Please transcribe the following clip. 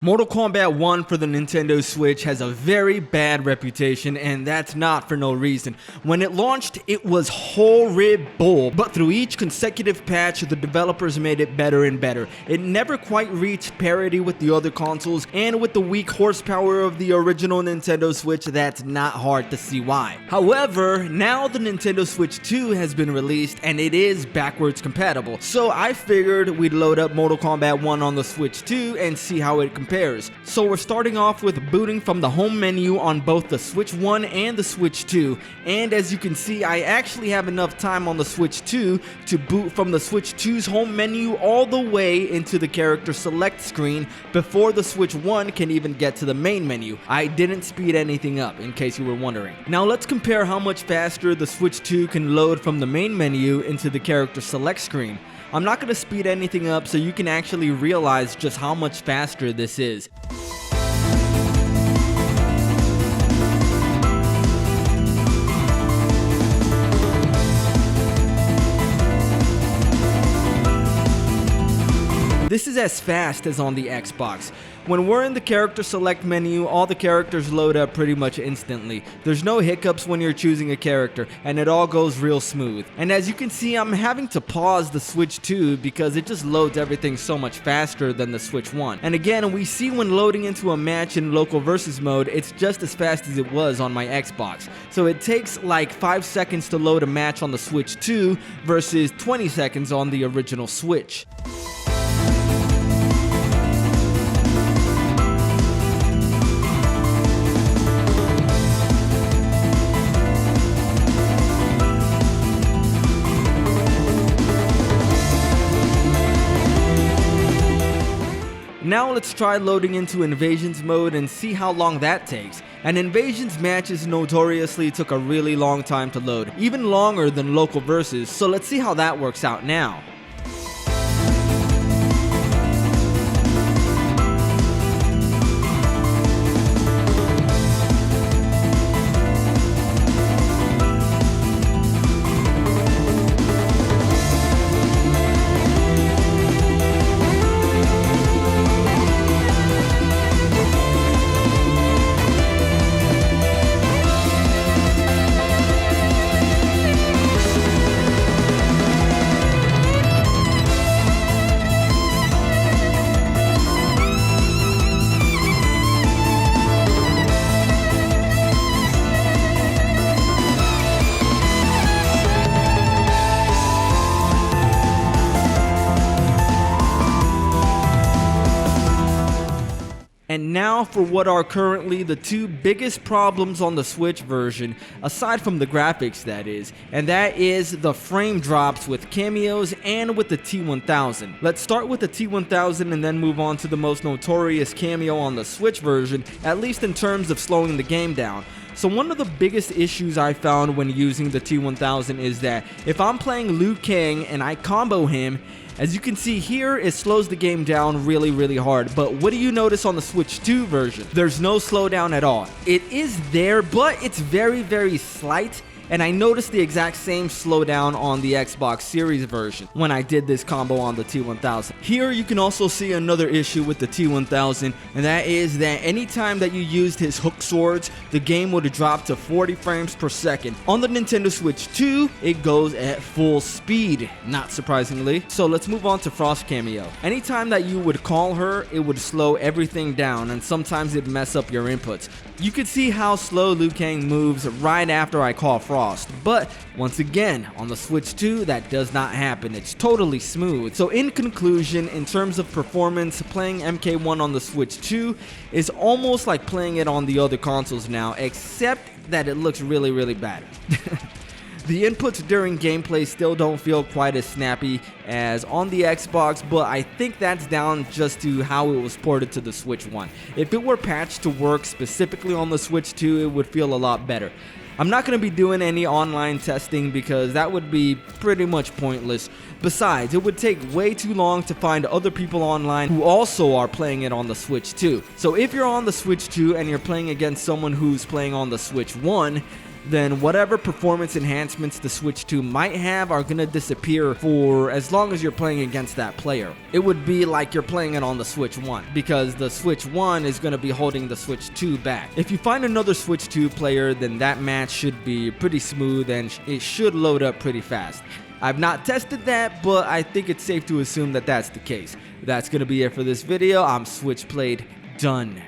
Mortal Kombat 1 for the Nintendo Switch has a very bad reputation, and that's not for no reason. When it launched, it was horrible, but through each consecutive patch, the developers made it better and better. It never quite reached parity with the other consoles, and with the weak horsepower of the original Nintendo Switch, that's not hard to see why. However, now the Nintendo Switch 2 has been released, and it is backwards compatible, so I figured we'd load up Mortal Kombat 1 on the Switch 2 and see how it compares. So we're starting off with booting from the home menu on both the Switch 1 and the Switch 2, and as you can see, I actually have enough time on the Switch 2 to boot from the Switch 2's home menu all the way into the character select screen before the Switch 1 can even get to the main menu. I didn't speed anything up, in case you were wondering. Now let's compare how much faster the Switch 2 can load from the main menu into the character select screen. I'm not going to speed anything up so you can actually realize just how much faster this is. This is as fast as on the Xbox. When we're in the character select menu, all the characters load up pretty much instantly. There's no hiccups when you're choosing a character, and it all goes real smooth. And as you can see, I'm having to pause the Switch 2 because it just loads everything so much faster than the Switch 1. And again, we see when loading into a match in local versus mode, it's just as fast as it was on my Xbox. So it takes like 5 seconds to load a match on the Switch 2 versus 20 seconds on the original Switch. Now let's try loading into Invasions mode and see how long that takes. And Invasions matches notoriously took a really long time to load, even longer than local versus, so let's see how that works out now. And now for what are currently the two biggest problems on the Switch version, aside from the graphics that is, and that is the frame drops with cameos and with the T1000. Let's start with the T1000 and then move on to the most notorious cameo on the Switch version, at least in terms of slowing the game down. So one of the biggest issues I found when using the T1000 is that if I'm playing Liu Kang and I combo him, as you can see here, it slows the game down really hard. But what do you notice on the Switch 2 version? There's no slowdown at all. It is there, but it's very slight. And I noticed the exact same slowdown on the Xbox Series version when I did this combo on the T1000. Here you can also see another issue with the T1000, and that is that anytime that you used his hook swords, the game would drop to 40 frames per second. On the Nintendo Switch 2, it goes at full speed, not surprisingly. So let's move on to Frost Cameo. Anytime that you would call her, it would slow everything down, and sometimes it'd mess up your inputs. You could see how slow Liu Kang moves right after I call Frost, but once again, on the Switch 2, that does not happen. It's totally smooth. So in conclusion, in terms of performance, playing MK1 on the Switch 2 is almost like playing it on the other consoles now, except that it looks really bad. The inputs during gameplay still don't feel quite as snappy as on the Xbox, but I think that's down just to how it was ported to the Switch 1. If it were patched to work specifically on the Switch 2, it would feel a lot better. I'm not going to be doing any online testing because that would be pretty much pointless. Besides, it would take way too long to find other people online who also are playing it on the Switch 2. So if you're on the Switch 2 and you're playing against someone who's playing on the Switch 1, then whatever performance enhancements the Switch 2 might have are gonna disappear for as long as you're playing against that player. It would be like you're playing it on the Switch 1, because the Switch 1 is gonna be holding the Switch 2 back. If you find another Switch 2 player, then that match should be pretty smooth and it should load up pretty fast. I've not tested that, but I think it's safe to assume that that's the case. That's gonna be it for this video. I'm Switch Played, done.